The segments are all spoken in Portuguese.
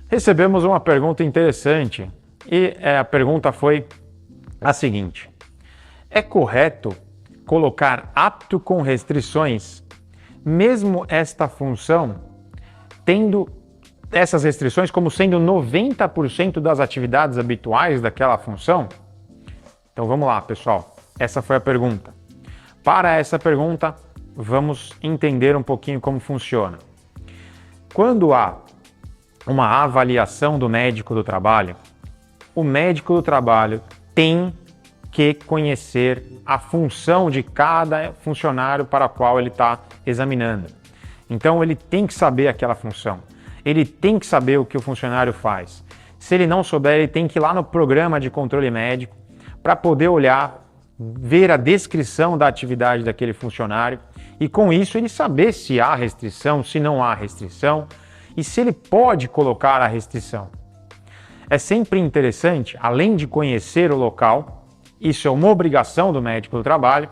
Recebemos uma pergunta interessante e a pergunta foi a seguinte: é correto colocar apto com restrições, mesmo esta função tendo essas restrições como sendo 90% das atividades habituais daquela função? Então vamos lá, pessoal. Essa foi a pergunta. Para essa pergunta, vamos entender um pouquinho como funciona. Quando há uma avaliação do médico do trabalho, o médico do trabalho tem que conhecer a função de cada funcionário para a qual ele está examinando. Então ele tem que saber aquela função, ele tem que saber o que o funcionário faz. Se ele não souber, ele tem que ir lá no programa de controle médico para poder olhar, ver a descrição da atividade daquele funcionário e com isso ele saber se há restrição, se não há restrição e se ele pode colocar a restrição. É sempre interessante, além de conhecer o local, isso é uma obrigação do médico do trabalho,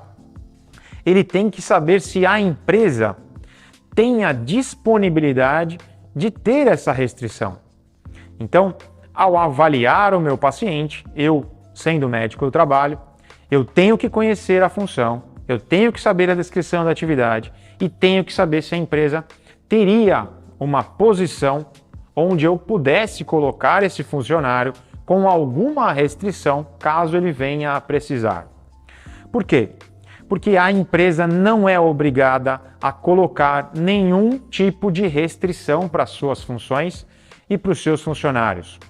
ele tem que saber se a empresa tem a disponibilidade de ter essa restrição. Então, ao avaliar o meu paciente, eu, sendo médico do trabalho, eu tenho que conhecer a função, eu tenho que saber a descrição da atividade e tenho que saber se a empresa teria uma posição onde eu pudesse colocar esse funcionário com alguma restrição, caso ele venha a precisar. Por quê? Porque a empresa não é obrigada a colocar nenhum tipo de restrição para as suas funções e para os seus funcionários.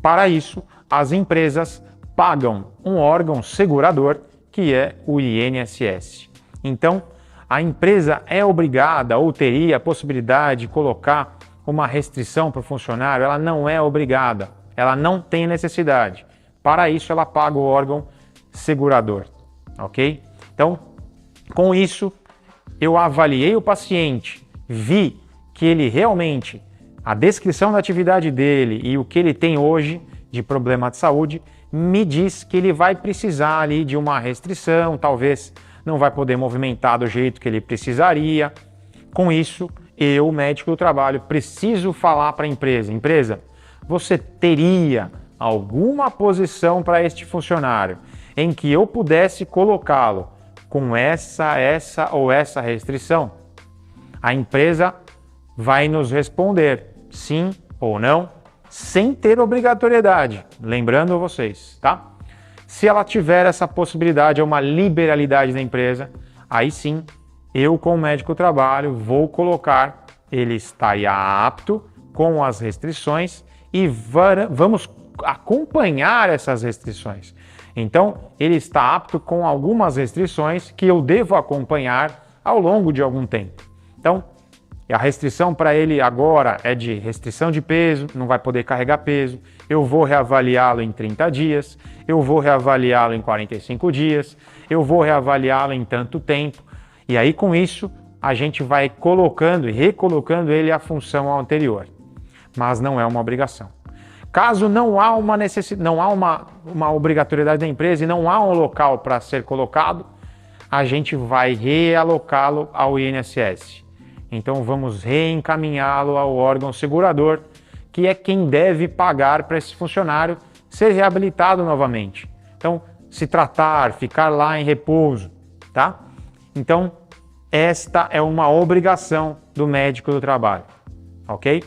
Para isso, as empresas pagam um órgão segurador, que é o INSS. Então, a empresa é obrigada ou teria a possibilidade de colocar uma restrição para o funcionário? Ela não é obrigada, ela não tem necessidade. Para isso, ela paga o órgão segurador, ok? Então, com isso, eu avaliei o paciente, vi que ele realmente, a descrição da atividade dele e o que ele tem hoje de problema de saúde, me diz que ele vai precisar ali de uma restrição, talvez não vai poder movimentar do jeito que ele precisaria. Com isso, eu, médico do trabalho, preciso falar para a empresa: empresa, você teria alguma posição para este funcionário em que eu pudesse colocá-lo com essa ou essa restrição? A empresa vai nos responder sim ou não, sem ter obrigatoriedade, lembrando vocês, tá? Se ela tiver essa possibilidade, é uma liberalidade da empresa, aí sim, eu como médico do trabalho vou colocar, ele estaria apto com as restrições e vamos acompanhar essas restrições. Então, ele está apto com algumas restrições que eu devo acompanhar ao longo de algum tempo. Então, a restrição para ele agora é de restrição de peso, não vai poder carregar peso, eu vou reavaliá-lo em 30 dias, eu vou reavaliá-lo em 45 dias, eu vou reavaliá-lo em tanto tempo, e aí com isso a gente vai colocando e recolocando ele à função anterior, mas não é uma obrigação. Caso não há uma necessidade, não há uma obrigatoriedade da empresa e não há um local para ser colocado, a gente vai realocá-lo ao INSS. Então vamos reencaminhá-lo ao órgão segurador, que é quem deve pagar para esse funcionário ser reabilitado novamente. Então, se tratar, ficar lá em repouso, tá? Então, esta é uma obrigação do médico do trabalho, ok?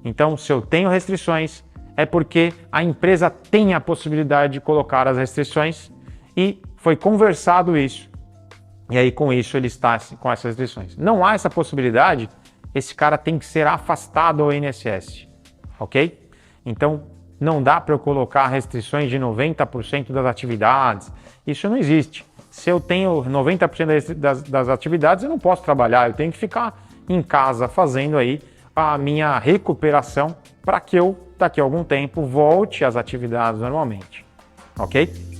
Então, se eu tenho restrições, é porque a empresa tem a possibilidade de colocar as restrições e foi conversado isso. E aí, com isso, ele está com essas restrições. Não há essa possibilidade, esse cara tem que ser afastado ao INSS, ok? Então, não dá para eu colocar restrições de 90% das atividades. Isso não existe. Se eu tenho 90% das atividades, eu não posso trabalhar. Eu tenho que ficar em casa fazendo aí a minha recuperação para que eu, daqui a algum tempo, volte às atividades normalmente, ok?